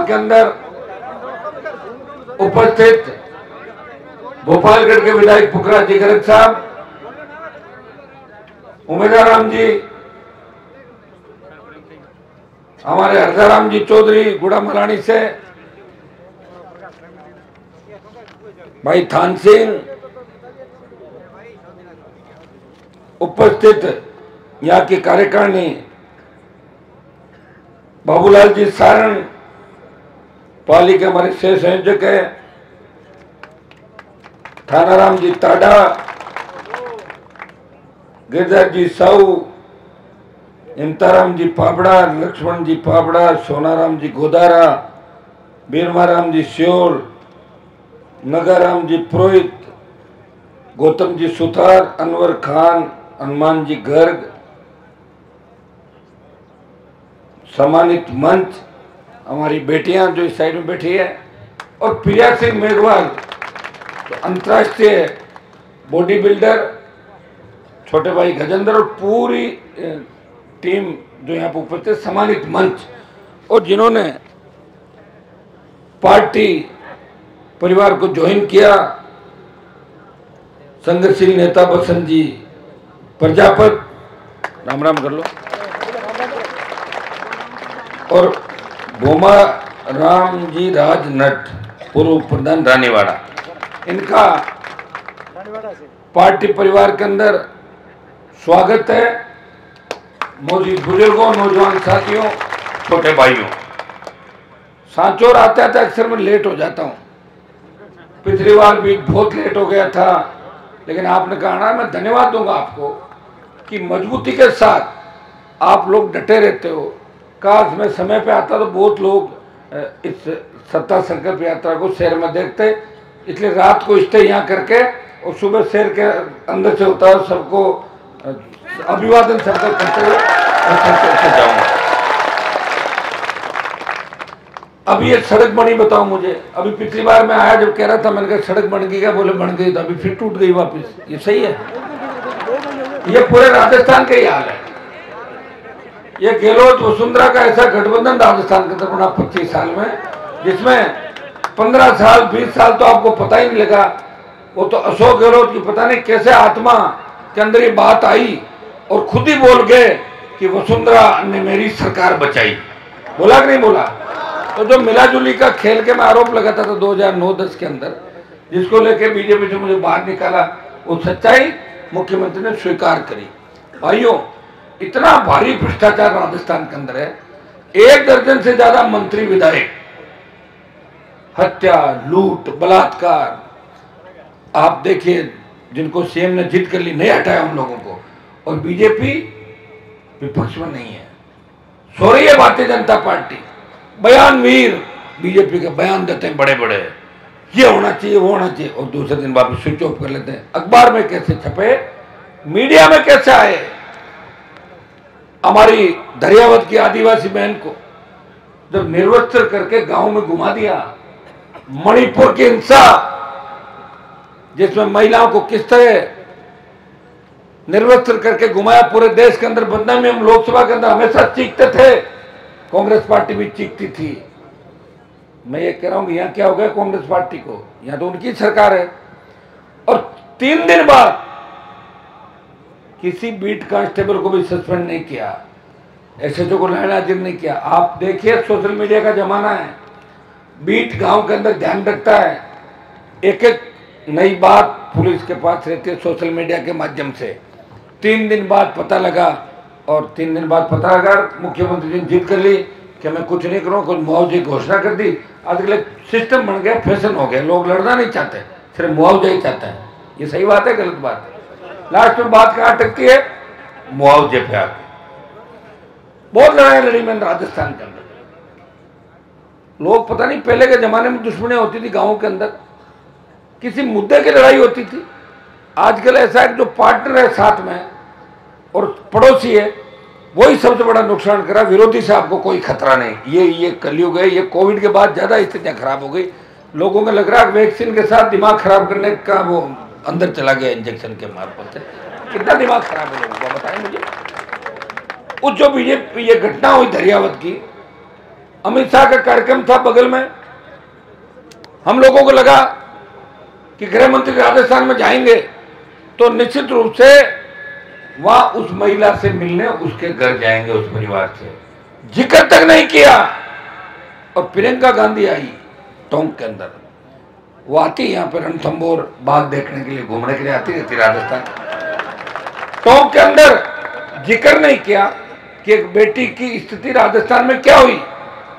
के अंदर उपस्थित भोपालगढ़ के विधायक पुखराज जी गर्ग साहब, उमेदाराम जी, हमारे हरदाराम जी चौधरी गुड़ा मलानी से, भाई थान सिंह, उपस्थित यहाँ की कार्यकारिणी बाबूलाल जी सारण, पाली के हमारे सह संयोजक है, थानाराम जी ताडा, गिरधर जी साऊ, इमताराम जी पाबड़ा, लक्ष्मण जी पाबड़ा, सोनाराम जी गोदारा, बीरमाराम जी श्योर, नगाराम जी पुरोहित, गौतम जी सुतार, अनवर खान, हनुमान जी गर्ग, सम्मानित मंच, हमारी बेटियां जो इस साइड में बैठी है, और प्रिया सिंह मेघवाल, तो अंतर्राष्ट्रीय बॉडी बिल्डर, छोटे भाई गजेंद्र और पूरी टीम जो यहाँ पर उपस्थित, सम्मानित मंच, और जिन्होंने पार्टी परिवार को ज्वाइन किया, संघर्षशील नेता बसंत जी प्रजापत, राम राम कर लो, और भोमा राम जी राज नट, पूर्व प्रधान रानीवाड़ा, इनका पार्टी परिवार के अंदर स्वागत है। मौजूद बुजुर्गों, नौजवान साथियों, छोटे भाइयों, सांचौर आते आते अक्सर मैं लेट हो जाता हूँ। पिछली बार भी बहुत लेट हो गया था, लेकिन आपने कहा ना, मैं धन्यवाद दूंगा आपको कि मजबूती के साथ आप लोग डटे रहते हो। काश मैं समय पे आता तो बहुत लोग इस सत्ता संकल्प यात्रा को शहर में देखते, इसलिए रात को स्टे यहाँ करके और सुबह शहर के अंदर से होता है सबको अभिवादन संकल्प करते हुए से जाऊंगा। अब ये सड़क बनी, बताओ मुझे, अभी पिछली बार मैं आया जब कह रहा था, मैंने कहा सड़क बन गई क्या, बोले बन गई, तो अभी फिर टूट गई वापस। ये सही है? ये पूरे राजस्थान का ही हाल है। ये गहलोत वसुंधरा का ऐसा गठबंधन राजस्थान के अंदर बना 25 साल में, जिसमें 15 साल 20 साल तो आपको पता ही नहीं लगा। वो तो अशोक गहलोत की पता नहीं कैसे आत्मा के अंदर ये बात आई और खुद ही बोल गए कि वसुंधरा ने मेरी सरकार बचाई। बोला कि नहीं बोला? तो जो मिलाजुली का खेल के मैं आरोप लगाता था 2009-10 के अंदर, जिसको लेके बीजेपी से मुझे बाहर निकाला, वो सच्चाई मुख्यमंत्री ने स्वीकार करी। भाइयों, इतना भारी भ्रष्टाचार राजस्थान के अंदर है, 1 दर्जन से ज्यादा मंत्री विधायक, हत्या, लूट, बलात्कार, आप देखिए, जिनको सीएम ने जिद कर ली, नहीं हटाया उन लोगों को, और बीजेपी विपक्ष में नहीं है। सो रही है भारतीय जनता पार्टी, बयानवीर बीजेपी के बयान देते हैं बड़े बड़े, ये होना चाहिए वो होना चाहिए, और दूसरे दिन वापस स्विच ऑफ कर लेते हैं। अखबार में कैसे छपे, मीडिया में कैसे आए। हमारी दरियावत की आदिवासी बहन को जब निर्वस्त्र करके गांव में घुमा दिया, मणिपुर की हिंसा जिसमें महिलाओं को किस तरह निर्वस्त्र करके घुमाया, पूरे देश के अंदर बदनामी। हम लोकसभा के अंदर हमेशा चीखते थे, कांग्रेस पार्टी भी चीखती थी। मैं ये कह रहा हूं, यहां क्या हो गया कांग्रेस पार्टी को, यहां तो उनकी सरकार है। और 3 दिन बाद किसी बीट कांस्टेबल को भी सस्पेंड नहीं किया, एसएचओ को लाइन हाजिर नहीं किया। आप देखिए, सोशल मीडिया का जमाना है, बीट गांव के अंदर ध्यान रखता है, एक एक नई बात पुलिस के पास रहती है सोशल मीडिया के माध्यम से। 3 दिन बाद पता लगा, और 3 दिन बाद पता लगा, मुख्यमंत्री जी ने जिद कर ली कि मैं कुछ नहीं करूँ, कुछ मुआवजे की घोषणा कर दी। आजकल सिस्टम बन गया, फैशन हो गया, लोग लड़ना नहीं चाहते, सिर्फ मुआवजा ही चाहते हैं। ये सही बात है, गलत बात है? लास्ट में बात कहाँ अटकती है? मुआवजे पे आके। बहुत लड़ाई लड़ी मैंने राजस्थान के अंदर। लोग पता नहीं, पहले के जमाने में दुश्मनी होती थी गाँव के अंदर, किसी मुद्दे की लड़ाई होती थी। आजकल ऐसा है जो पार्टनर है साथ में और पड़ोसी है, वही सबसे बड़ा नुकसान करा। विरोधी से आपको कोई खतरा नहीं। ये कलयुग है। ये कोविड के बाद ज्यादा स्थितियां खराब हो गई। लोगों को लग रहा है वैक्सीन के साथ दिमाग खराब करने का वो अंदर चला गया इंजेक्शन के मार्फत से। कितना दिमाग खराब है लोगों का, बताएं मुझे। उस जो बीजेपी ये घटना हुई दरियावत की, अमित शाह का कार्यक्रम था बगल में। हम लोगों को लगा कि गृह मंत्री राजस्थान में जाएंगे तो निश्चित रूप से वहां उस महिला से मिलने उसके घर जाएंगे, उस परिवार से। जिक्र तक नहीं किया। और प्रियंका गांधी आई टोंक के अंदर। वो आती यहाँ पे रणथंभौर बाग देखने के लिए, घूमने के लिए आती रहती राजस्थान। टोंक के अंदर जिक्र नहीं किया कि एक बेटी की स्थिति राजस्थान में क्या हुई।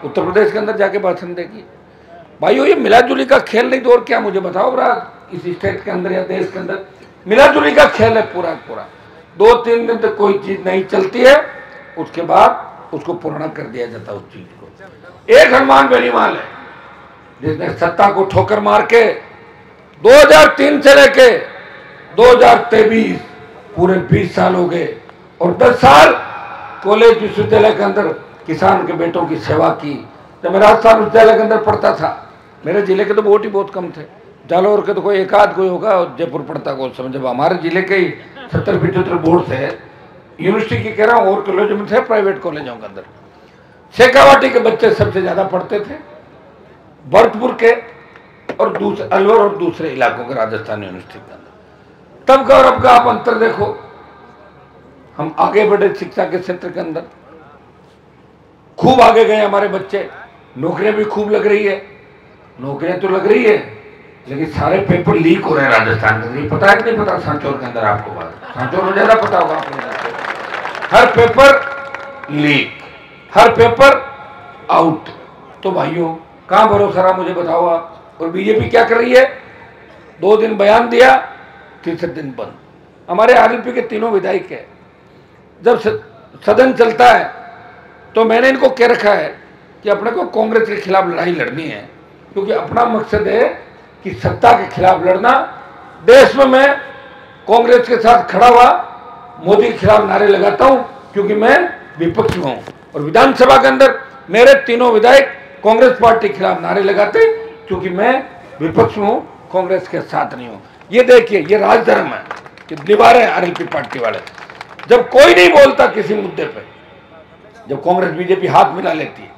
उत्तर प्रदेश के अंदर जाके भाषण देगी। भाइयों, ये मिलाजुली का खेल नहीं तो और क्या, मुझे बताओ इस स्टेट के अंदर या देश के अंदर मिलाजुली का खेल है पूरा पूरा। 2-3 दिन तक कोई चीज नहीं चलती है, उसके बाद उसको पूर्ण कर दिया जाता है उस चीज को। एक हनुमान बेनीवाल है जिसने सत्ता को ठोकर मार के 2003 से लेके 2023 पूरे 20 साल हो गए और 10 साल कॉलेज विश्वविद्यालय के अंदर किसान के बेटों की सेवा की। जब मैं राजस्थान विश्वविद्यालय के अंदर पढ़ता था, मेरे जिले के तो वोट ही बहुत कम थे, जालौर के तो कोई एक आध कोई होगा, और जयपुर पढ़ता को समय। जब हमारे जिले के 70-75 बोर्ड थे, यूनिवर्सिटी की कह रहा हूँ, और कॉलेजों में थे, प्राइवेट कॉलेजों के अंदर शेखावाटी के बच्चे सबसे ज्यादा पढ़ते थे, भरतपुर के और अलवर और दूसरे इलाकों के राजस्थान यूनिवर्सिटी के अंदर। तब का और अब का आप अंतर देखो। हम आगे बढ़े शिक्षा के क्षेत्र के अंदर, खूब आगे गए हमारे बच्चे, नौकरियां भी खूब लग रही है। नौकरियां तो लग रही है, लेकिन सारे पेपर लीक हो रहे हैं राजस्थान के अंदर। पता है कि नहीं पता सांचौर के अंदर? आपको बात सांचौर में ज्यादा पता होगा आपको। हर पेपर लीक, हर पेपर आउट। तो भाइयों, कहां भरोसा रहा, मुझे बताओ आप। और बीजेपी क्या कर रही है? 2 दिन बयान दिया, तीसरे दिन बंद। हमारे आरएलपी के 3 विधायक है। जब सदन चलता है तो मैंने इनको कह रखा है कि अपने को कांग्रेस के खिलाफ लड़ाई लड़नी है, क्योंकि अपना मकसद है कि सत्ता के खिलाफ लड़ना। देश में मैं कांग्रेस के साथ खड़ा हुआ, मोदी के खिलाफ नारे लगाता हूं क्योंकि मैं विपक्ष में हूं। और विधानसभा के अंदर मेरे 3 विधायक कांग्रेस पार्टी के खिलाफ नारे लगाते क्योंकि मैं विपक्ष में हूं, कांग्रेस के साथ नहीं हूं। ये देखिए, ये राजधर्म है कि निभा रहे आरएलपी पार्टी वाले। जब कोई नहीं बोलता किसी मुद्दे पे, जब कांग्रेस बीजेपी हाथ मिला लेती है,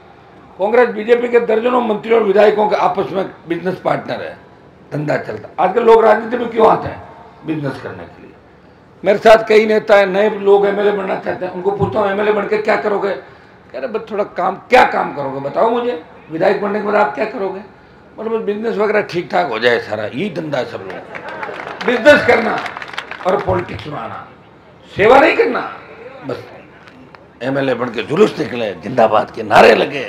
कांग्रेस बीजेपी के दर्जनों मंत्रियों और विधायकों के आपस में बिजनेस पार्टनर है, धंधा चलता। आजकल लोग राजनीति में क्यों आते हैं? बिजनेस करने के लिए। मेरे साथ कई नेता है, नए लोग एमएलए बनना चाहते हैं, उनको पूछता हूँ एमएलए बन के क्या करोगे? कह रहे बस थोड़ा काम। क्या काम करोगे बताओ मुझे? विधायक बनने के बाद आप क्या करोगे? मतलब बिजनेस वगैरह ठीक ठाक हो जाए, सारा यही धंधा है सब लोग, बिजनेस करना और पॉलिटिक्स में आना, सेवा नहीं करना। बस एमएलए बन के जुलूस निकले, जिंदाबाद के नारे लगे,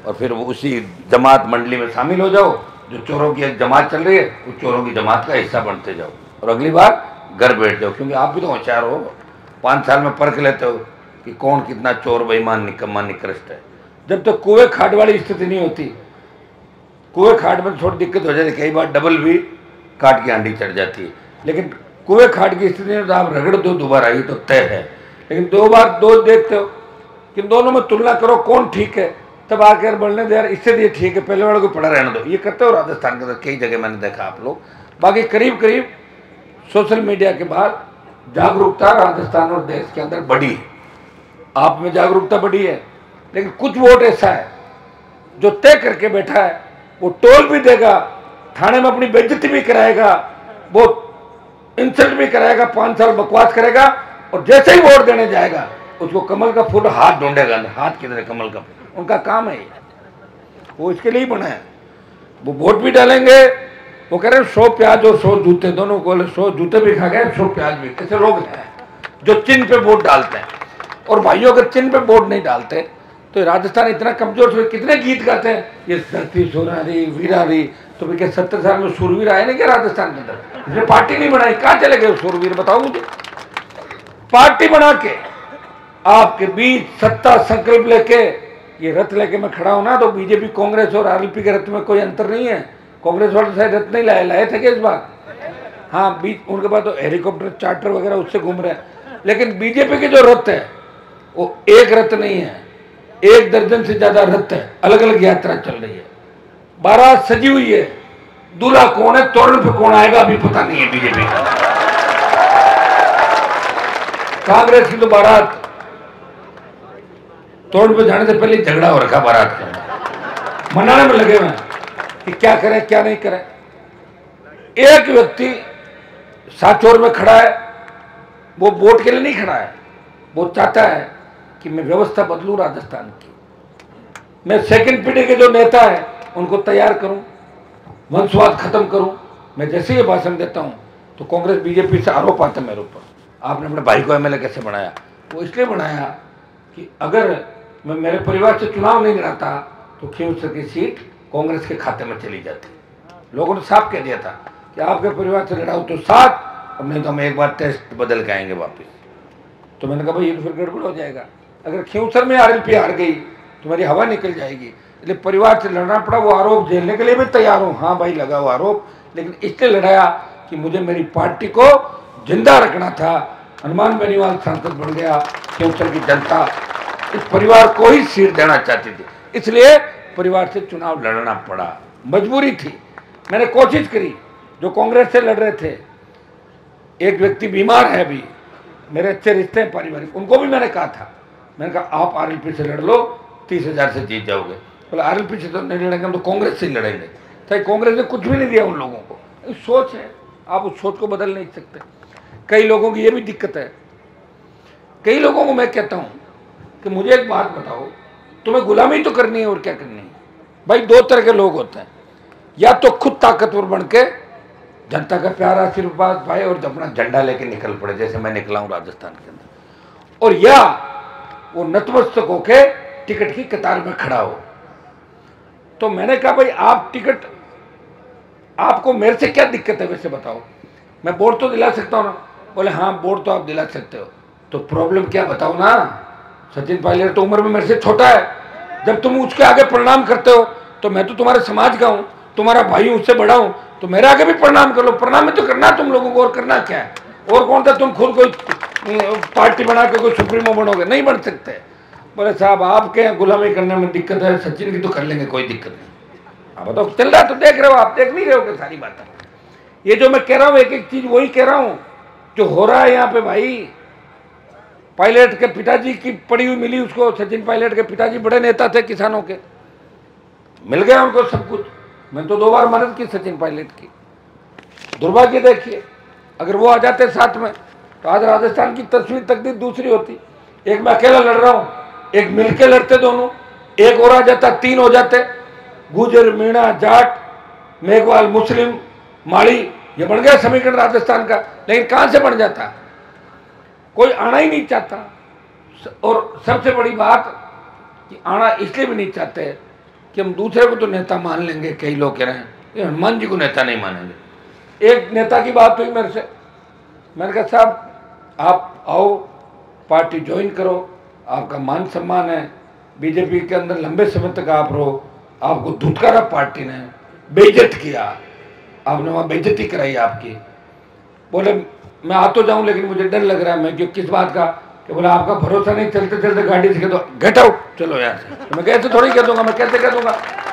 और फिर वो उसी जमात मंडली में शामिल हो जाओ जो चोरों की एक जमात चल रही है, उस चोरों की जमात का हिस्सा बनते जाओ और अगली बार घर बैठ जाओ। क्योंकि आप भी तो होशियार हो, 5 साल में परख लेते हो कि कौन कितना चोर, बेईमान, निकम्मा, निकृष्ट है। जब तक कुएं खाट वाली स्थिति नहीं होती, कुएं खाट में थोड़ी दिक्कत हो जाती है, कई बार डबल भी काट की आंधी चढ़ जाती है, लेकिन कुएं खाट की स्थिति में तो आप रगड़ दो, दोबारा आई तो तय है। लेकिन 2 बार 2 देखते हो कि दोनों में तुलना करो कौन ठीक है, तब आकर बोलने दे यार इससे ये ठीक है, पहले वाले को पड़ा रहने दो। ये करते हो राजस्थान के अंदर कई जगह मैंने देखा आप लोग। बाकी करीब करीब सोशल मीडिया के बाद जागरूकता राजस्थान और देश के अंदर बढ़ी है, आप में जागरूकता बढ़ी है। लेकिन कुछ वोट ऐसा है जो तय करके बैठा है, वो टोल भी देगा, थाने में अपनी बेइज्जती भी कराएगा, वो इंसल्ट भी कराएगा, 5 साल बकवास करेगा, और जैसे ही वोट देने जाएगा उसको कमल का फूल हाथ ढूंढेगा, हाथ किधर है कमल का फूल, उनका काम है ये। वो इसके लिए ही बना है। वो वोट भी डालेंगे, वो कह रहे हैं 100 प्याज और 100 जूते, दोनों को 100 जूते भी खा गए, 100 प्याज भी। ऐसे लोग हैं जो चिन्ह पे वोट डालते हैं। और भाइयों अगर चिन्ह पे वोट नहीं डालते तो राजस्थान इतना कमजोर, तो कितने गीत गाते हैं, ये धरती सोनारी वीरारी, तो फिर क्या 70 साल में सूरवीर आए नहीं क्या राजस्थान के अंदर? इसने पार्टी नहीं बनाई, कहाँ चले गए सूरवीर बताओ मुझे? पार्टी बना के आपके बीच सत्ता संकल्प लेके ये रथ लेके मैं खड़ा हूं ना, तो बीजेपी कांग्रेस और आरएलपी के रथ में कोई अंतर नहीं है। कांग्रेस वाले शायद रथ नहीं लाए थे क्या इस बार? हाँ, बीच उनके पास तो हेलीकॉप्टर चार्टर वगैरह उससे घूम रहे हैं, लेकिन बीजेपी के जो रथ है वो एक रथ नहीं है, 1 दर्जन से ज्यादा रथ है, अलग अलग यात्रा चल रही है, बारात सजी हुई है। दूल्हा कौन है, तोरण पे कौन आएगा अभी पता नहीं है बीजेपी का। कांग्रेस की तो बारात तोरण पे जाने से पहले झगड़ा हो रखा बारात का। मनाने में लगे हुए हैं कि क्या करें क्या नहीं करें। एक व्यक्ति साचौर में खड़ा है, वो वोट के लिए नहीं खड़ा है, वो चाहता है कि मैं व्यवस्था बदलूं राजस्थान की, मैं सेकंड पीढ़ी के जो नेता है उनको तैयार करूं, वंशवाद खत्म करूं। मैं जैसे ही भाषण देता हूं तो कांग्रेस बीजेपी से आरोप आता है मेरे ऊपर, आपने अपने भाई को एमएलए कैसे बनाया। वो इसलिए बनाया कि अगर मैं मेरे परिवार से चुनाव नहीं लड़ाता तो खींवसर की सीट कांग्रेस के खाते में चली जाती। लोगों ने साफ कह दिया था कि आपके परिवार से लड़ाओ तो 7, अब नहीं तो हम एक बार टेस्ट बदल के आएंगे वापस। तो मैंने कहा भाई ये तो फिर गड़बड़ हो जाएगा, अगर खींवसर में आरएलपी हार गई तो मेरी हवा निकल जाएगी। इसलिए परिवार से लड़ना पड़ा, वो आरोप झेलने के लिए भी तैयार हूँ। हाँ भाई लगा वो आरोप, लेकिन इसलिए लड़ाया कि मुझे मेरी पार्टी को जिंदा रखना था। हनुमान बेनीवाल सांसद बन गया, खींवसर की जनता इस परिवार को ही सीट देना चाहती थी, इसलिए परिवार से चुनाव लड़ना पड़ा, मजबूरी थी। मैंने कोशिश करी, जो कांग्रेस से लड़ रहे थे, एक व्यक्ति बीमार है अभी, मेरे अच्छे रिश्ते हैं पारिवारिक, उनको भी मैंने कहा था, मैंने कहा आप आरएलपी से लड़ लो, 30,000 से जीत जाओगे। बोले आरएलपी से तो नहीं लड़ेंगे, हम तो कांग्रेस से ही लड़ेंगे। तो कांग्रेस ने कुछ भी नहीं दिया उन लोगों को, सोच है, आप उस सोच को बदल नहीं सकते। कई लोगों की ये भी दिक्कत है, कई लोगों को मैं कहता हूँ कि मुझे एक बात बताओ, तुम्हें गुलामी तो करनी है और क्या करनी है। भाई 2 तरह के लोग होते हैं, या तो खुद ताकतवर बन के जनता का प्यार आशीर्वाद पाए और अपना झंडा लेके निकल पड़े, जैसे मैं निकला हूं राजस्थान के अंदर, और या वो नतमस्तक होके टिकट की कतार में खड़ा हो। तो मैंने कहा भाई आप टिकट, आपको मेरे से क्या दिक्कत है वैसे बताओ, मैं वोट तो दिला सकता हूँ ना। बोले हाँ वोट तो आप दिला सकते हो, तो प्रॉब्लम क्या बताओ ना। सचिन पायलट तो उम्र में मेरे से छोटा है, जब तुम उसके आगे प्रणाम करते हो तो मैं तो तुम्हारे समाज का हूँ, तुम्हारा भाई हूँ, उससे बड़ा हूँ, तो मेरे आगे भी प्रणाम कर लो। प्रणाम में तो करना तुम लोगों को, और करना क्या है। और कौन था, तुम खुद कोई पार्टी बना के कोई सुप्रीमो बनोगे, नहीं बन सकते। बोले साहब आपके यहाँ गुलामी करने में दिक्कत है, सचिन की तो कर लेंगे, कोई दिक्कत नहीं। आप बताओ, चल रहा तो देख रहे हो, आप देख नहीं रहे हो कि सारी बातें। ये जो मैं कह रहा हूँ एक एक चीज वही कह रहा हूँ जो हो रहा है यहाँ पे। भाई पायलट के पिताजी की पड़ी हुई मिली उसको, सचिन पायलट के पिताजी बड़े नेता थे किसानों के, मिल गया उनको सब कुछ। मैंने तो 2 बार मदद की सचिन पायलट की। दुर्भाग्य देखिए, अगर वो आ जाते साथ में तो आज राजस्थान की तस्वीर तकदीर दूसरी होती। एक मैं अकेला लड़ रहा हूँ, एक मिलके लड़ते दोनों, एक और आ जाता 3 हो जाते, गुजर मीणा जाट मेघवाल मुस्लिम माड़ी, ये बन गया समीकरण राजस्थान का। लेकिन कहां से बन जाता, कोई आना ही नहीं चाहता। और सबसे बड़ी बात कि आना इसलिए भी नहीं चाहते कि हम दूसरे को तो नेता मान लेंगे, कई लोग कह रहे हैं ये हनुमान जी को नेता नहीं मानेंगे। एक नेता की बात हुई मेरे से, मैंने कहा साहब आप आओ पार्टी ज्वाइन करो, आपका मान सम्मान है, बीजेपी के अंदर लंबे समय तक आप रहो, आपको धुतकारा पार्टी ने, बेइज्जत किया, आपने वहाँ बेइज्जती कराई आपकी। बोले मैं आ तो जाऊं लेकिन मुझे डर लग रहा है। मैं क्यों, किस बात का, कि बोला आपका भरोसा नहीं, चलते चलते गाड़ी से कह दो गेट आउट, चलो यार से। तो मैं कैसे थोड़ी कह दूंगा, मैं कैसे कह दूंगा,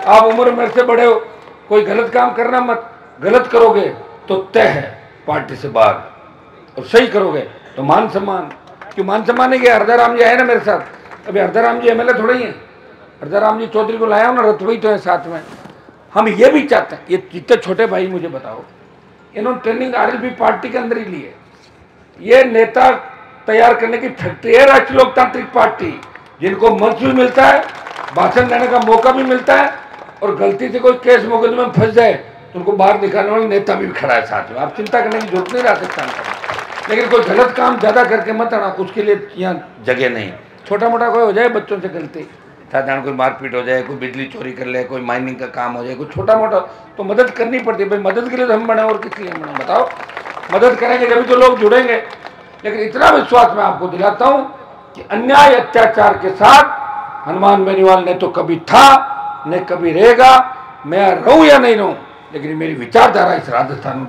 आप उम्र मेरे से बड़े हो, कोई गलत काम करना मत, गलत करोगे तो तय है पार्टी से बाहर, और सही करोगे तो मान सम्मान। क्यों मान सम्मान नहीं गया, हरदाराम जी आए ना मेरे साथ, अभी हरदाराम जी एमएलए थोड़े ही है, हरदाराम जी चौधरी को लाया हूँ ना, रतवई तो है साथ में। हम ये भी चाहते हैं, ये जितने छोटे भाई मुझे बताओ, इन्होंने ट्रेनिंग आरएलपी पार्टी के अंदर ही ली है। ये नेता तैयार करने की फैक्ट्री है राष्ट्रीय लोकतांत्रिक पार्टी, जिनको मंच भी मिलता है, भाषण देने का मौका भी मिलता है, और गलती से कोई केस मुकदमे में फंस जाए तो उनको बाहर निकालने वाला नेता भी खड़ा है साथ में। आप चिंता करने की जरूरत नहीं राजस्थान का, लेकिन कोई गलत काम ज्यादा करके मत आना, उसके लिए यहाँ जगह नहीं। छोटा मोटा कोई हो जाए बच्चों से गलती, साधारण कोई मारपीट हो जाए, कोई बिजली चोरी कर ले, कोई माइनिंग का काम हो जाए, कोई छोटा मोटा, तो मदद करनी पड़ती है भाई। मदद के लिए तो हम बने, और किस लिए बने बताओ। मदद करेंगे जब तो लोग जुड़ेंगे। लेकिन इतना विश्वास मैं आपको दिलाता हूं कि अन्याय अत्याचार के साथ हनुमान बेनीवाल ने तो कभी था न कभी रहेगा। मैं रहूं या नहीं रहूं, लेकिन मेरी विचारधारा इस राजस्थान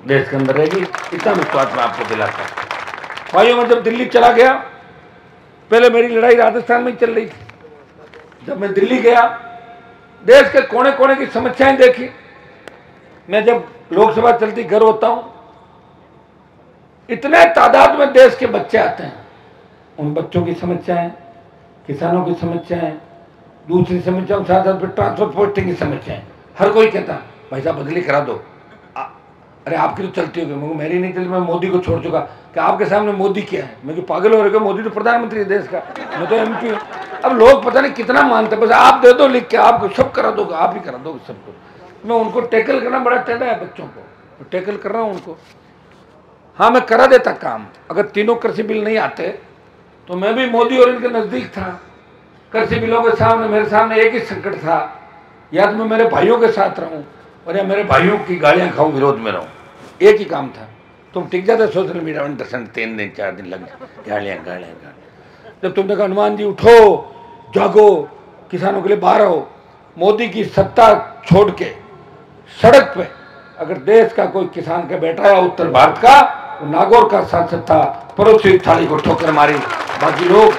देश के अंदर रहेगी, इतना विश्वास मैं आपको दिलाता हूं। भाइयों मैं जब दिल्ली चला गया, पहले मेरी लड़ाई राजस्थान में ही चल रही थी। जब मैं दिल्ली गया, देश के कोने कोने की समस्याएं देखी। मैं जब लोकसभा चलती घर होता हूं, इतने तादाद में देश के बच्चे आते हैं, उन बच्चों की समस्याएं, किसानों की समस्याएं, दूसरी समस्या साथ साथ फिर ट्रांसपोर्ट पोस्टिंग की समस्या है। हर कोई कहता भाई साहब बदली करा दो। अरे आपकी तो चलती होगी, मेरी नहीं चलती, मैं मोदी को छोड़ चुका। कि आपके सामने मोदी क्या है? मैं पागल हो रहे, मोदी तो प्रधानमंत्री है देश का, मैं तो MP हूँ। अब लोग पता नहीं कितना मानते, बस आप दे दो लिख के, आपको सब करा दोगे, आप ही करा दोगे सबको। मैं उनको टैकल करना बड़ा टेढ़ा है, बच्चों को टैकल कर रहा हूँ उनको। हाँ मैं करा देता काम। अगर तीनों कृषि बिल नहीं आते तो मैं भी मोदी और इनके नज़दीक था। कृषि बिलों के सामने मेरे सामने एक ही संकट था, या तो मैं मेरे भाइयों के साथ रहूं और या मेरे भाइयों की गालियां खाऊं, विरोध में रहूं। एक ही काम था। तुम टिक जाते सोशल मीडिया में 3 दिन 4 दिन लग जाए, गालियां गालियां गालियां। जब तुमने कहा हनुमान जी उठो जागो, किसानों के लिए बाहर आओ, मोदी की सत्ता छोड़ के सड़क पे अगर देश का कोई किसान का बेटा है उत्तर भारत का, वो नागौर का सांसद था, पड़ोसी थाली को ठोकर मारी। बाकी लोग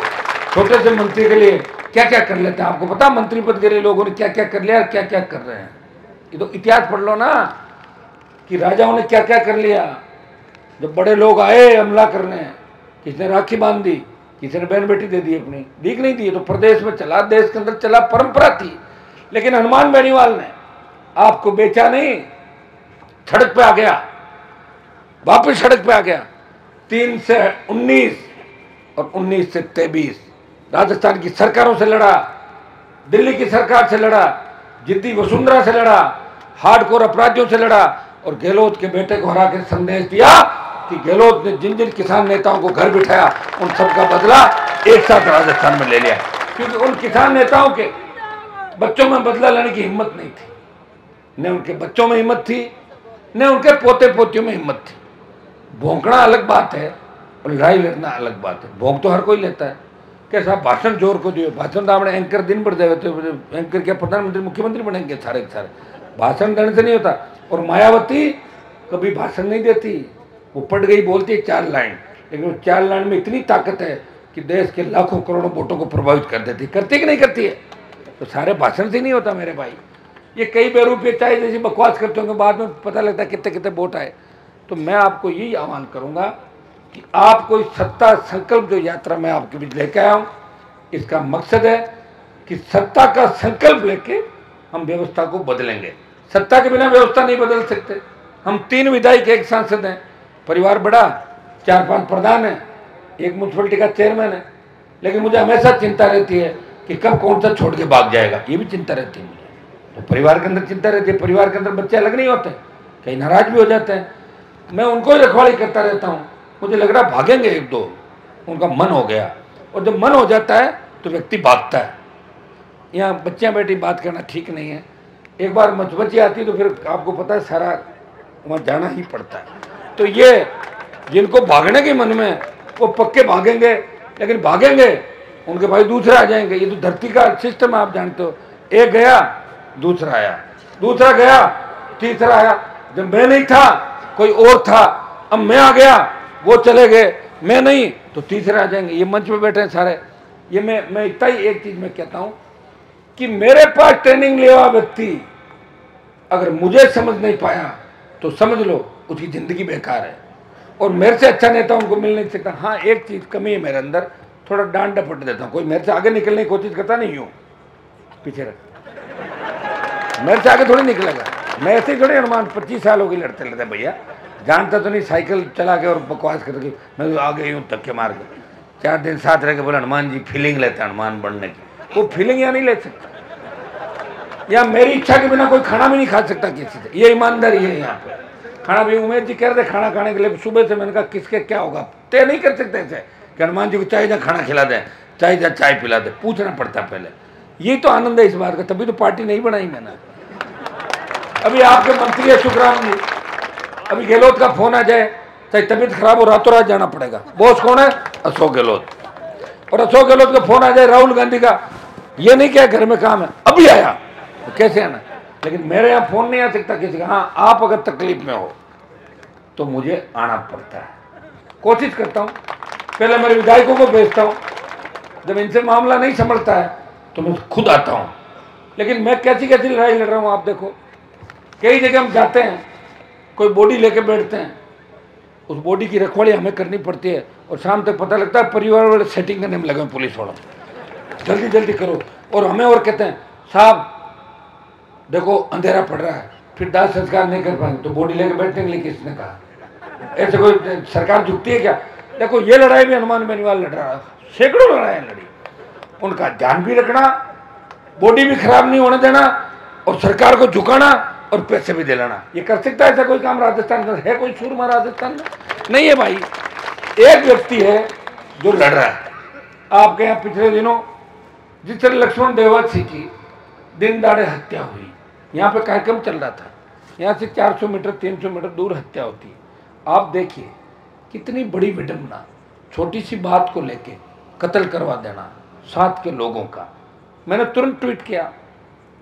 छोटे से मंत्री के लिए क्या क्या कर लेते हैं, आपको पता मंत्री पद के लिए लोगों ने क्या क्या कर लिया, क्या क्या कर रहे हैं। ये तो इतिहास पढ़ लो ना कि राजाओं ने क्या क्या कर लिया। जब बड़े लोग आए हमला करने, किसी ने राखी बांध दी, किसी ने बहन बेटी दे दी अपनी, दीख नहीं दी, तो प्रदेश में चला, देश के अंदर चला, परंपरा थी। लेकिन हनुमान बेनीवाल ने आपको बेचा नहीं, सड़क पे आ गया, वापिस सड़क पे आ गया। 3 से 19 और 19 से 23 राजस्थान की सरकारों से लड़ा, दिल्ली की सरकार से लड़ा, जिद्दी वसुंधरा से लड़ा, हार्डकोर अपराधियों से लड़ा, और गहलोत के बेटे को हरा के संदेश दिया कि गहलोत ने जिन जिन किसान नेताओं को घर बिठाया उन सबका बदला एक साथ राजस्थान में ले लिया। क्योंकि उन किसान नेताओं के बच्चों में बदला लेने की हिम्मत नहीं थी, न उनके बच्चों में हिम्मत थी, न उनके पोते पोतियों में हिम्मत थी। भौंकना अलग बात है और लड़ाई लड़ना अलग बात है। भौंक तो हर कोई लेता है, कैसा भाषण जोर को दियो, भाषण तो आपने एंकर दिन भर दे, एंकर क्या प्रधानमंत्री मुख्यमंत्री बनेंगे सारे के सारे, भाषण देने से नहीं होता। और मायावती कभी भाषण नहीं देती, वो पढ़ गई बोलती है 4 लाइन, लेकिन वो 4 लाइन में इतनी ताकत है कि देश के लाखों करोड़ों वोटों को प्रभावित कर देती। करती कि नहीं करती है? तो सारे भाषण से नहीं होता मेरे भाई। ये कई बेरूपये चाहे जैसी बकवास करते होंगे, बाद में पता लगता है कितने कितने वोट आए। तो मैं आपको यही आह्वान करूंगा कि आप कोई सत्ता संकल्प जो यात्रा में आपके बीच लेके आया हूं, इसका मकसद है कि सत्ता का संकल्प लेके हम व्यवस्था को बदलेंगे। सत्ता के बिना व्यवस्था नहीं बदल सकते। हम 3 विधायक, 1 सांसद हैं, परिवार बड़ा, 4-5 प्रधान हैं, 1 म्यूनसिपलिटी का चेयरमैन है, लेकिन मुझे हमेशा चिंता रहती है कि कब कौन सा छोड़ के भाग जाएगा, ये भी चिंता रहती है मुझे। तो परिवार के अंदर चिंता रहती है, परिवार के अंदर बच्चे अलग नहीं होते, कहीं नाराज भी हो जाते हैं। मैं उनको ही रखवाली करता रहता हूँ, मुझे लग रहा भागेंगे 1-2, उनका मन हो गया, और जब मन हो जाता है तो व्यक्ति भागता है। यहाँ बच्चियाँ बेटी बात करना ठीक नहीं है, एक बार मचबची आती है तो फिर आपको पता है सारा वहाँ जाना ही पड़ता है। तो ये जिनको भागने के मन में वो पक्के भागेंगे, लेकिन भागेंगे उनके भाई दूसरे आ जाएंगे। ये तो धरती का सिस्टम है, आप जानते हो, एक गया दूसरा आया, दूसरा गया तीसरा आया। जब मैं नहीं था कोई और था, अब मैं आ गया, वो चले गए, मैं नहीं तो तीसरे आ जाएंगे। ये मंच में बैठे हैं सारे। ये मैं इतना ही एक चीज मैं कहता हूं कि मेरे पास ट्रेनिंग लिया हुआ व्यक्ति अगर मुझे समझ नहीं पाया तो समझ लो उसकी जिंदगी बेकार है, और मेरे से अच्छा नेता उनको मिल नहीं सकता। हाँ एक चीज कमी है मेरे अंदर, थोड़ा डांट डपट देता हूँ। कोई मेरे से आगे निकलने की कोशिश करता नहीं, यूं पीछे रख, मेरे से आगे थोड़ी निकलेगा। मैं ऐसे ही थोड़ी, हनुमान 25 साल हो गई लड़ते लड़ते भैया, जानता तो नहीं, साइकिल चला के और बकवास करके मैं तो आगे यूँ धक्के मार के 4 दिन साथ रह के बोला हनुमान जी फीलिंग लेते हैं हनुमान बनने की। वो फीलिंग यहाँ नहीं ले सकता, या मेरी इच्छा के बिना कोई खाना भी नहीं खा सकता किसी से, ये ईमानदारी है यहाँ पे। खाना भी उमेश जी कह रहे थे खाना खाने के लिए, सुबह से मैंने कहा किसके क्या होगा, तय नहीं कर सकते ऐसे कि हनुमान जी को चाहे जहाँ खाना खिला दें, चाहे जहाँ चाय पिला दें, पूछना पड़ता पहले। यही तो आनंद है इस बार का, तभी तो पार्टी नहीं बनाई मैंने। अभी आपके मंत्री है सुखराम जी, अभी गहलोत का फोन आ जाए, चाहे तबीयत खराब हो, रातों रात जाना पड़ेगा। बॉस कौन है? अशोक गहलोत। और अशोक गहलोत का फोन आ जाए राहुल गांधी का, ये नहीं क्या घर में काम है, अभी आया, तो कैसे आना? लेकिन मेरे यहाँ फोन नहीं आ सकता किसी का। हाँ आप अगर तकलीफ में हो तो मुझे आना पड़ता है, कोशिश करता हूँ, पहले मेरे विधायकों को भेजता हूँ, जब इनसे मामला नहीं संभलता है तो मैं खुद आता हूँ। लेकिन मैं कैसी कैसी लड़ाई लड़ रहा हूँ आप देखो। कई जगह हम जाते हैं, कोई बॉडी लेके बैठते हैं, उस बॉडी की रखवाली हमें करनी पड़ती है, और शाम तक पता लगता है परिवार वाले सेटिंग करने में लगे पुलिस वालों, जल्दी जल्दी करो, और हमें और कहते हैं साहब देखो अंधेरा पड़ रहा है, फिर दाह संस्कार नहीं कर पाएंगे तो बॉडी लेकर बैठने के लिए किसने कहा? ऐसे कोई सरकार झुकती है क्या? देखो ये लड़ाई भी हनुमान बेनीवाल लड़ रहा है, सैकड़ों लड़ाई लड़ी, उनका ध्यान भी रखना, बॉडी भी खराब नहीं होने देना और सरकार को झुकाना और पैसे भी दिलाना। ये कर सकता है ऐसा कोई काम राजस्थान में? है कोई सूरमा राजस्थान में? नहीं है भाई। एक व्यक्ति है जो लड़ रहा है। आपके यहाँ पिछले दिनों जिस तरह लक्ष्मण देवसी की दिन दाड़े हत्या हुई, यहाँ पे कार्यक्रम चल रहा था, यहाँ से 400 मीटर 300 मीटर दूर हत्या होती है। आप देखिए कितनी बड़ी विडंबना, छोटी सी बात को लेके कत्ल करवा देना साथ के लोगों का। मैंने तुरंत ट्वीट किया,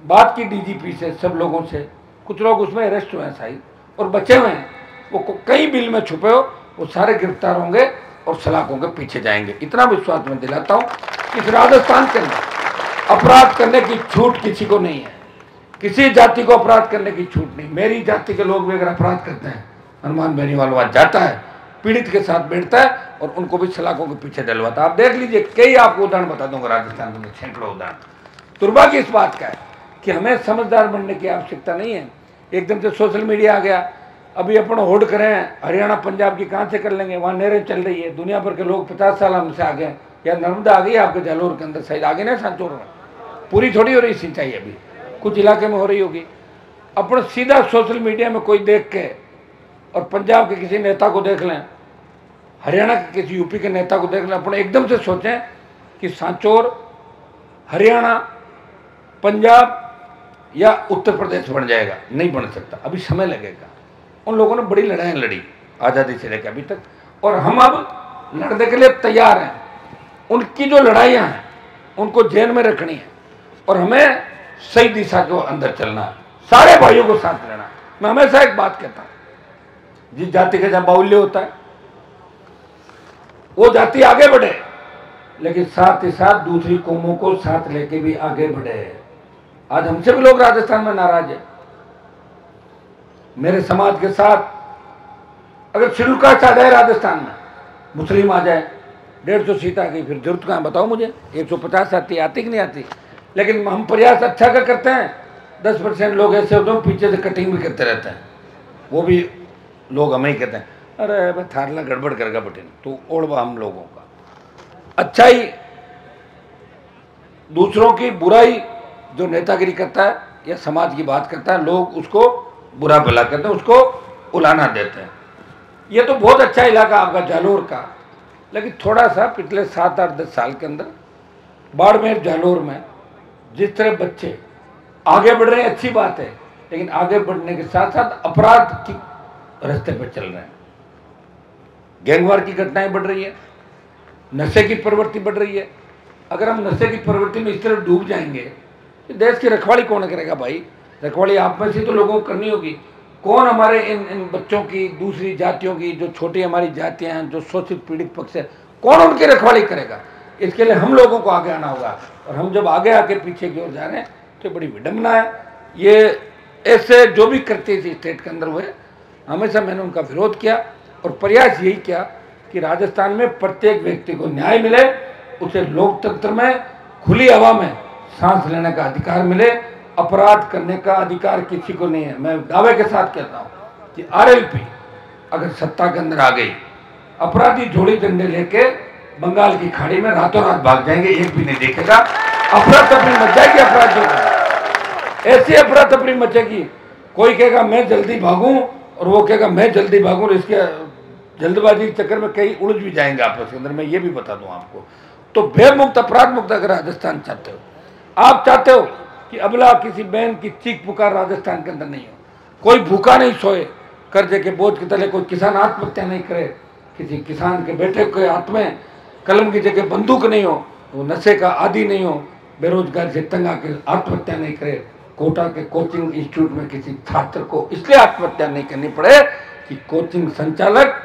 बात की डीजीपी से, सब लोगों से। कुछ लोग उसमें अरेस्ट हुए हैं शायद और बचे हुए हैं, वो कई बिल में छुपे हो, वो सारे गिरफ्तार होंगे और सलाखों के पीछे जाएंगे। इतना विश्वास मैं दिलाता हूँ। इस राजस्थान के अंदर अपराध करने की छूट किसी को नहीं है, किसी जाति को अपराध करने की छूट नहीं। मेरी जाति के लोग भी अगर अपराध करते हैं, हनुमान बेनीवाल वहां जाता है, पीड़ित के साथ बैठता है और उनको भी सलाखों के पीछे डलवाता है। आप देख लीजिए, कई आपको उदाहरण बता दूंगा राजस्थान में, सैकड़ों उदाहरण। दुर्भाग्य इस बात का है कि हमें समझदार बनने की आवश्यकता नहीं है। एकदम से सोशल मीडिया आ गया, अभी अपन होड़ करें हरियाणा पंजाब की कहाँ से कर लेंगे, वहाँ नहरें चल रही है, दुनिया भर के लोग 50 साल हमसे आ गए, या नर्मदा आ गई आपके जालोर के अंदर, शायद आगे ना सांचौर में, पूरी थोड़ी हो रही सिंचाई, अभी कुछ इलाके में हो रही होगी। अपन सीधा सोशल मीडिया में कोई देख के और पंजाब के किसी नेता को देख लें, हरियाणा के किसी यूपी के नेता को देख लें, अपन एकदम से सोचें कि सांचौर हरियाणा पंजाब या उत्तर प्रदेश बन जाएगा। नहीं बन सकता, अभी समय लगेगा। उन लोगों ने बड़ी लड़ाई लड़ी आज़ादी से लेकर अभी तक, और हम अब लड़ने के लिए तैयार हैं। उनकी जो लड़ाइयाँ हैं उनको जेल में रखनी है और हमें सही दिशा के अंदर चलना है, सारे भाइयों को साथ लेना। मैं हमेशा एक बात कहता हूँ, जिस जाति का जहाँ बाहुल्य होता है वो जाति आगे बढ़े, लेकिन साथ ही साथ दूसरी कौमों को साथ लेके भी आगे बढ़े। आज हमसे भी लोग राजस्थान में नाराज है। मेरे समाज के साथ अगर शेड्यूल कास्ट आ जाए राजस्थान में, मुस्लिम आ जाए, 150 सीट आ गई, फिर जरूरत कहाँ बताओ मुझे? 150 आती कि नहीं आती? लेकिन हम प्रयास अच्छा का करते हैं। 10% लोग ऐसे होते हैं पीछे से कटिंग भी करते रहते हैं, वो भी लोग हमें ही कहते हैं अरे भाई थारला गड़बड़ करेगा बटन, तो ओढ़वा हम लोगों का। अच्छाई दूसरों की बुराई जो नेतागिरी करता है या समाज की बात करता है, लोग उसको बुरा भला कहते हैं, उसको उलाना देते हैं। ये तो बहुत अच्छा इलाका आपका जालोर का, लेकिन थोड़ा सा पिछले 7-8-10 साल के अंदर बाड़मेर जालोर में जिस तरह बच्चे आगे बढ़ रहे हैं, अच्छी बात है, लेकिन आगे बढ़ने के साथ साथ अपराध की रास्ते पर चल रहे हैं। गैंगवार की घटनाएं बढ़ रही है, नशे की प्रवृत्ति बढ़ रही है। अगर हम नशे की प्रवृत्ति में इस तरह डूब जाएंगे तो देश की रखवाली कौन करेगा भाई? रखवाली आप में से तो लोगों को करनी होगी। कौन हमारे इन बच्चों की, दूसरी जातियों की, जो छोटी हमारी जातियां हैं, जो शोषित पीड़ित पक्ष है, कौन उनकी रखवाली करेगा? इसके लिए हम लोगों को आगे आना होगा। और हम जब आगे आके पीछे की ओर जा रहे हैं तो बड़ी विडंबना है। ये ऐसे जो भी करते थे स्टेट के अंदर हुए, हमेशा मैंने उनका विरोध किया और प्रयास यही किया कि राजस्थान में प्रत्येक व्यक्ति को न्याय मिले, उसे लोकतंत्र में खुली हवा में सांस लेने का अधिकार मिले। अपराध करने का अधिकार किसी को नहीं है। मैं दावे के साथ कहता हूँ कि आरएलपी अगर सत्ता के अंदर आ गई, अपराधी झोड़ी डंडे लेके बंगाल की खाड़ी में रातों रात भाग जाएंगे, एक भी नहीं देखेगा। अफरा तफरी मच जाएगी अपराधियों को, ऐसी अफरा तफरी मचेगी। कोई कहेगा मैं जल्दी भागूं और वो कहेगा मैं जल्दी भागूं, इसके जल्दबाजी के चक्कर में कई उलझ भी जाएंगे आपस के अंदर। मैं ये भी बता दूं आपको। तो भय मुक्त, अपराध मुक्त अगर राजस्थान चाहते हो, आप चाहते हो कि अबला किसी बहन की चीख पुकार राजस्थान के अंदर नहीं हो, कोई भूखा नहीं सोए कर्जे के बोझ के तले, कोई किसान आत्महत्या नहीं करे, किसी किसान के बेटे के हाथ में कलम की जगह बंदूक नहीं हो, वो नशे का आदी नहीं हो, बेरोजगार से तंग आकर आत्महत्या नहीं करे, कोटा के कोचिंग इंस्टीट्यूट में किसी छात्र को इसलिए आत्महत्या नहीं करनी पड़े कि कोचिंग संचालक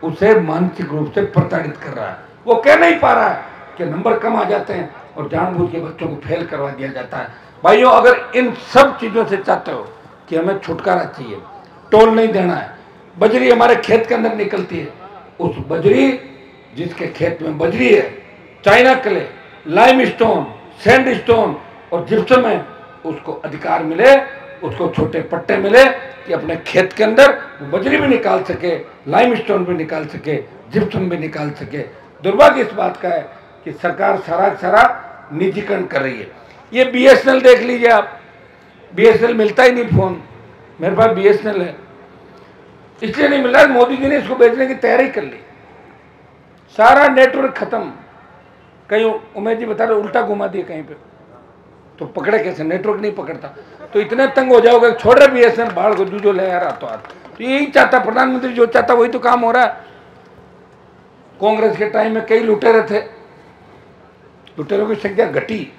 उसे मानसिक रूप से प्रताड़ित कर रहा है। वो कह नहीं पा रहा है कि नंबर कम आ जाते हैं और जानबूझ के बच्चों को फेल करवा दिया जाता है। भाइयों, अगर इन सब चीज़ों से चाहते हो कि हमें छुटकारा चाहिए, टोल नहीं देना है, बजरी हमारे खेत के अंदर निकलती है, उस बजरी जिसके खेत में बजरी है, चाइना क्ले, लाइमस्टोन, सैंडस्टोन और जिप्सम में उसको अधिकार मिले, उसको छोटे पट्टे मिले कि अपने खेत के अंदर बजरी भी निकाल सके, लाइमस्टोन भी निकाल सके, जिप्सम भी निकाल सके। दुर्भाग्य इस बात का है कि सरकार सारा निजीकरण कर रही है। ये BSNL देख लीजिए आप, BSNL मिलता ही नहीं फोन, मेरे पास BSNL है, इसलिए नहीं मिल रहा। मोदी जी ने इसको बेचने की तैयारी कर ली, सारा नेटवर्क खत्म। कहीं उमेश जी बता रहे उल्टा घुमा दिए कहीं पे, तो पकड़े कैसे, नेटवर्क नहीं पकड़ता। तो इतने तंग हो जाओगे, छोड़ रहे BSNL बाढ़ को जो ले आ रहा तो यही चाहता प्रधानमंत्री, जो चाहता वही तो काम हो रहा है। कांग्रेस के टाइम में कई लुटेरे थे, लुटेरों की संख्या घटी,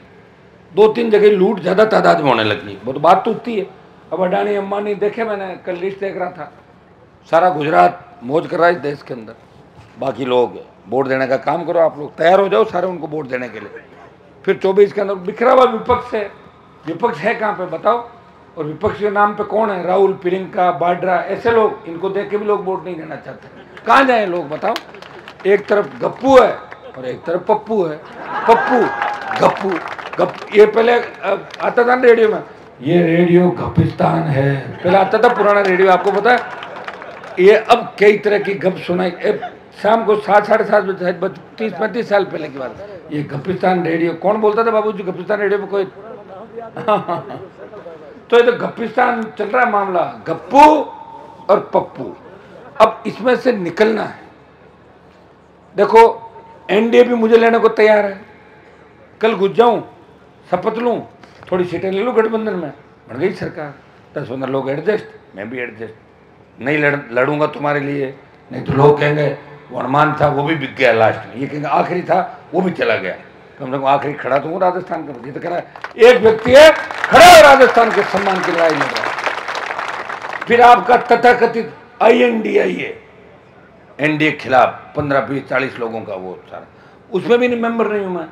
2-3 जगह लूट ज्यादा तादाद में होने लगी, वो तो बात तो उठती है। अब अडानी अंबानी देखे, मैंने कल लिस्ट देख रहा था, सारा गुजरात मौज कर रहा है इस देश के अंदर। बाकी लोग वोट देने का काम करो, आप लोग तैयार हो जाओ सारे उनको वोट देने के लिए। फिर 24 के अंदर बिखरा हुआ विपक्ष है, विपक्ष है कहाँ पे बताओ? और विपक्ष के नाम पे कौन है? राहुल, प्रियंका, बाड्रा, ऐसे लोग, इनको देख के भी लोग वोट नहीं देना चाहते। कहाँ जाए लोग बताओ? एक तरफ गप्पू है और एक तरफ पप्पू है। पप्पू गप्पू गप, ये पहले आता था ना रेडियो में, ये रेडियो गपिस्तान है, पहले आता था पुराना रेडियो, आपको पता है। ये अब कई तरह की गप सुनाई, शाम को 7, साढ़े 7 बजे, 30-35 साल पहले की बात। ये गपिस्तान रेडियो कौन बोलता था बाबू जी? गपिस्तान रेडियो में कोई तो ये तो गपिस्तान चल रहा है मामला, गप्पू और पप्पू। अब इसमें से निकलना है। देखो NDA भी मुझे लेने को तैयार है, कल घुस जाऊं, शपथ लूं, थोड़ी सीटें ले लूं गठबंधन में, बन गई सरकार, 10-15 लोग एडजस्ट, मैं भी एडजस्ट, नहीं लड़ूंगा तुम्हारे लिए, नहीं तो लोग कहेंगे वो अनुमान था वो भी बिक गया लास्ट में, ये कहेंगे आखिरी था वो भी चला गया, कम से कम आखिरी खड़ा तो हूँ राजस्थान का। ये तो कह रहा है एक व्यक्ति है खड़ा है राजस्थान के सम्मान की लड़ाई लड़ रहा है। फिर आपका तथाकथित INDA NDA खिलाफ 15-20-40 लोगों का वो सारा, उसमें भी मेंबर नहीं हूँ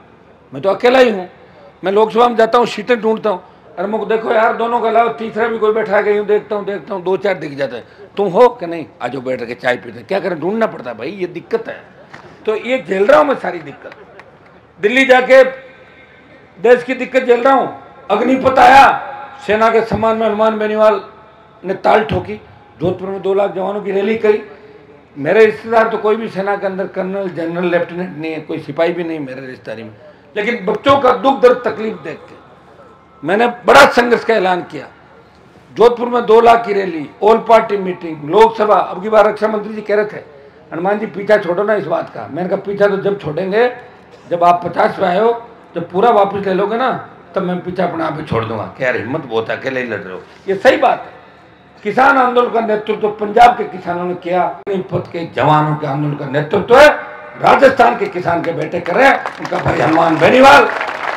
मैं तो अकेला ही हूँ। मैं लोकसभा में जाता हूँ, सीटें ढूंढता हूँ, अरे मुझको देखो यार दोनों के अलावा तीसरा भी कोई बैठा गई हूँ, देखता हूँ 2-4 दिख जाता है, तुम हो कि नहीं, आज बैठ के चाय पीते, क्या करें, ढूंढना पड़ता है भाई, ये दिक्कत है। तो ये झेल रहा हूँ मैं सारी दिक्कत, दिल्ली जाके देश की दिक्कत झेल रहा हूँ। अग्निपथ आया, सेना के सम्मान में हनुमान बेनीवाल ने ताल ठोकी, जोधपुर में 2 लाख जवानों की रैली करी। मेरे रिश्तेदार तो कोई भी सेना के अंदर कर्नल, जनरल, लेफ्टिनेंट नहीं है, कोई सिपाही भी नहीं मेरे रिश्तेदारी में, लेकिन बच्चों का दुख दर्द तकलीफ देख के मैंने बड़ा संघर्ष का ऐलान किया। जोधपुर में 2 लाख की rally, all party meeting, Lok Sabha. अब की बार रक्षा मंत्री जी कह रहे थे हनुमान जी पीछा छोड़ो ना इस बात का, मैंने कहा पीछा तो जब छोड़ेंगे जब आप 50 पे आए हो, जब पूरा वापस ले लोगे ना तब मैं पीछा अपने आप ही छोड़ दूंगा। क्या यार हिम्मत बहुत है, अकेले ही लड़ रहे हो, ये सही बात है। किसान आंदोलन का नेतृत्व तो पंजाब के किसानों ने किया, अग्निपथ के जवानों के आंदोलन का नेतृत्व है राजस्थान के किसान के बेटे कर रहे हैं, उनका भाई हनुमान बेनीवाल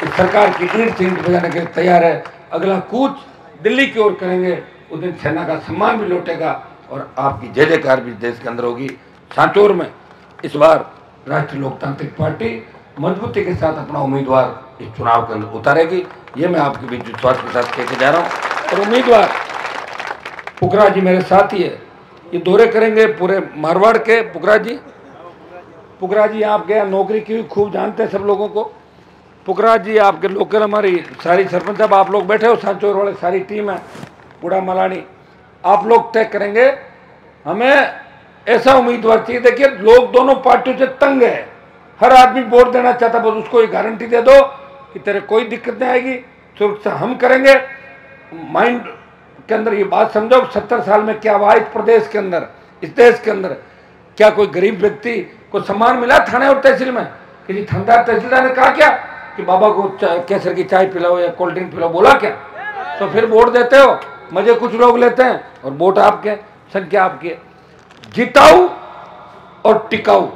इस सरकार की ईंट बजाने के लिए तैयार है। अगला कूच दिल्ली की ओर करेंगे, उस दिन सेना का सम्मान भी लौटेगा और आपकी जय जयकार भी देश के अंदर होगी। सांचौर में इस बार राष्ट्रीय लोकतांत्रिक पार्टी मजबूती के साथ अपना उम्मीदवार इस चुनाव के अंदर उतारेगी, ये मैं आपके बीच विश्वास के साथ कहते जा रहा हूँ। और उम्मीदवार पुखरा जी मेरे साथ ही है, ये दौरे करेंगे पूरे मारवाड़ के। पुखरा जी आप गया नौकरी की, खूब जानते हैं सब लोगों को। पुखरा जी आपके लोकल, हमारी सारी सरपंच साहब आप लोग बैठे हो, सांचौर वाले सारी टीम है, बूढ़ा मलानी, आप लोग तय करेंगे। हमें ऐसा उम्मीदवार चाहिए, देखिए लोग दोनों पार्टियों से तंग है, हर आदमी वोट देना चाहता, बस उसको ये गारंटी दे दो कि तेरे कोई दिक्कत नहीं आएगी, सुरक्षा हम करेंगे। माइंड के अंदर ये बात समझो, 70 साल में क्या हुआ इस प्रदेश के अंदर, इस देश के अंदर, क्या कोई गरीब व्यक्ति को सम्मान मिला थाने और तहसील में? किसी थानेदार तहसीलदार ने कहा क्या कि बाबा को केसर की चाय पिलाओ या कोल्ड ड्रिंक पिलाओ, बोला क्या? तो फिर वोट देते हो, मजे कुछ लोग लेते हैं और वोट आपके, संख्या आपकी है। जिताऊ और टिकाऊ,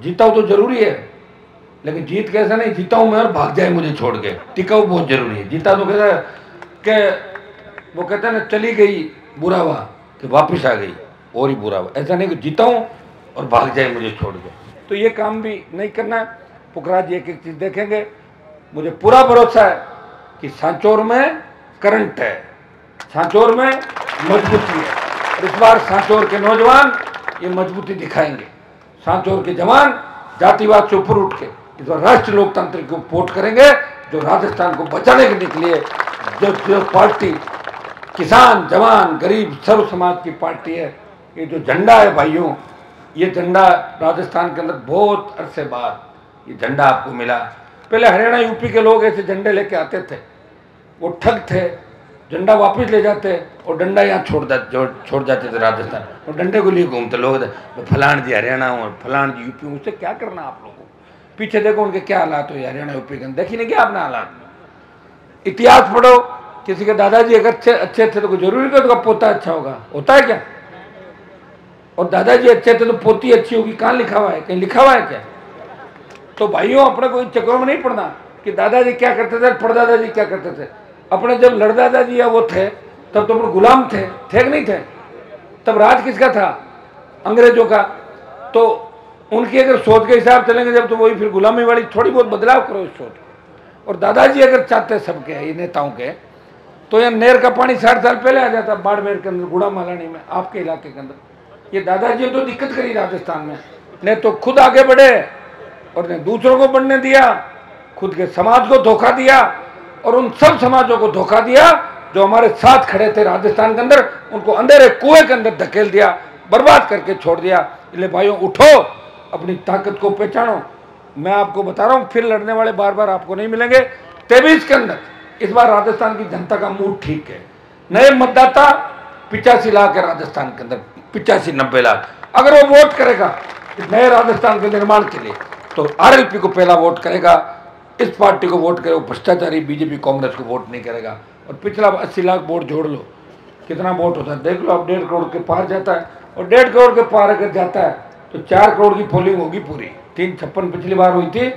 जिताऊ तो जरूरी है, लेकिन जीत कैसे नहीं, जीताऊ मैं और भाग जाए मुझे छोड़ के, टिकाऊ बहुत जरूरी है। जीता तो कहता है कि वो कहते हैं ना चली गई बुरा हुआ कि वापिस आ गई और ही बुरा हुआ, ऐसा नहीं कि जीताऊं और भाग जाए मुझे छोड़ के, तो ये काम भी नहीं करना है। पुखरा जी एक एक चीज देखेंगे, मुझे पूरा भरोसा है कि सांचौर में करंट है, सांचौर में मजबूती है, और इस बार सांचौर के नौजवान ये मजबूती दिखाएंगे। सांचौर के जवान जातिवाद से ऊपर उठ के इस बार राष्ट्रीय लोकतंत्र को वोट करेंगे, जो राजस्थान को बचाने के निकली है, जो पार्टी किसान, जवान, गरीब, सर्व समाज की पार्टी है, ये जो झंडा है भाइयों, ये झंडा राजस्थान के अंदर बहुत अरसे बाद ये झंडा आपको मिला। पहले हरियाणा यूपी के लोग ऐसे झंडे लेके आते थे, वो ठग थे, झंडा वापस ले जाते और डंडा यहाँ छोड़ जाते थे राजस्थान, और डंडे को लिए घूमते लोग, फलान जी हरियाणा हूँ, फलान जी यूपी हूँ। उससे क्या करना आप लोगों को? पीछे देखो उनके क्या हालात हुए हरियाणा यूपी के, देखी नहीं क्या अपना हालात? इतिहास पढ़ो, किसी के दादाजी अगर अच्छे थे तो कोई जरूरी नहीं उसका पोता अच्छा होगा, होता है क्या? और दादाजी अच्छे थे तो पोती अच्छी होगी, कहाँ लिखा हुआ है? कहीं लिखा हुआ है क्या? तो भाइयों अपने कोई चक्रों में नहीं पड़ना कि दादाजी क्या करते थे, परदादाजी क्या करते थे। अपने जब लड़दादाजी या वो थे तब तो अपने गुलाम थे कि नहीं थे? तब राज किसका था? अंग्रेजों का। तो उनकी अगर सोच के हिसाब चलेंगे जब, तो वही फिर गुलामी वाली, थोड़ी बहुत बदलाव करो इस सोच। और दादाजी अगर चाहते सबके ये नेताओं के, तो यहाँ नहर का पानी 60 साल पहले आ जाता बाड़मेर के अंदर, गुड़ा मालानी में, आपके इलाके के अंदर। ये दादाजी तो दिक्कत करी राजस्थान में, ने तो खुद आगे बढ़े और ने दूसरों को बढ़ने दिया, खुद के समाज को धोखा दिया और उन सब समाजों को धोखा दिया जो हमारे साथ खड़े थे राजस्थान के अंदर, उनको अंधेरे कुएं के अंदर धकेल दिया, बर्बाद करके छोड़ दिया। इसलिए भाइयों उठो, अपनी ताकत को पहचानो। मैं आपको बता रहा हूँ, फिर लड़ने वाले बार बार आपको नहीं मिलेंगे। 23 के अंदर इस बार राजस्थान की जनता का मूड ठीक है। नए मतदाता 85 लाख है राजस्थान के अंदर, 85-90 लाख। अगर वो वोट करेगा नए राजस्थान के निर्माण के लिए, तो आरएलपी को पहला वोट करेगा, इस पार्टी को वोट करेगा, भ्रष्टाचारी बीजेपी कांग्रेस को वोट नहीं करेगा। और पिछला 80 लाख वोट जोड़ लो, कितना वोट होता है देख लो। अब 1.5 करोड़ के पार जाता है, और 1.5 करोड़ के पार अगर जाता है तो 4 करोड़ की पोलिंग होगी पूरी। 356 पिछली बार हुई थी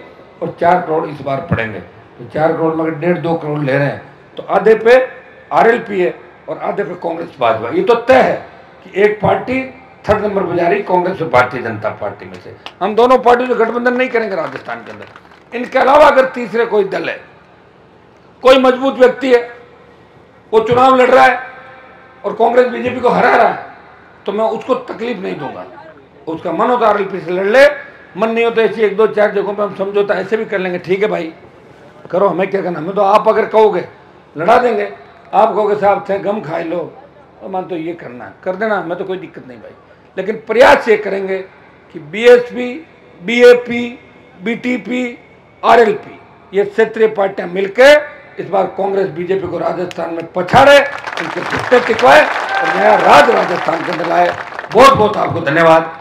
और 4 करोड़ इस बार पड़ेंगे। तो 4 करोड़ में अगर 1.5-2 करोड़ ले रहे हैं तो आधे पे आरएलपी है और आधे पे कांग्रेस भाजपा। ये तो तय है कि एक पार्टी 3rd नंबर पर जा रही, कांग्रेस और भारतीय जनता पार्टी में से। हम दोनों पार्टी से गठबंधन नहीं करेंगे राजस्थान के अंदर। इनके अलावा अगर तीसरे कोई दल है, कोई मजबूत व्यक्ति है, वो चुनाव लड़ रहा है और कांग्रेस बीजेपी को हरा रहा है, तो मैं उसको तकलीफ नहीं दूंगा। उसका मन होता है आरएलपी से लड़ ले, मन नहीं होता ऐसी 1-2-4 जगहों पे हम समझौता ऐसे भी कर लेंगे, ठीक है भाई करो, हमें क्या करना। हमें तो आप अगर कहोगे लड़ा देंगे, आप कहोगे साहब थे गम खाए लो, तो मान तो ये करना है कर देना, हमें तो कोई दिक्कत नहीं भाई। लेकिन प्रयास ये करेंगे कि बीएसपी, बीएपी, बीटीपी, आरएलपी, ये क्षेत्रीय पार्टियां मिलकर इस बार कांग्रेस बीजेपी को राजस्थान में पछाड़े, उनके घुटने टिकवाए और नया राज राजस्थान के अंदर लाए। बहुत बहुत आपको धन्यवाद।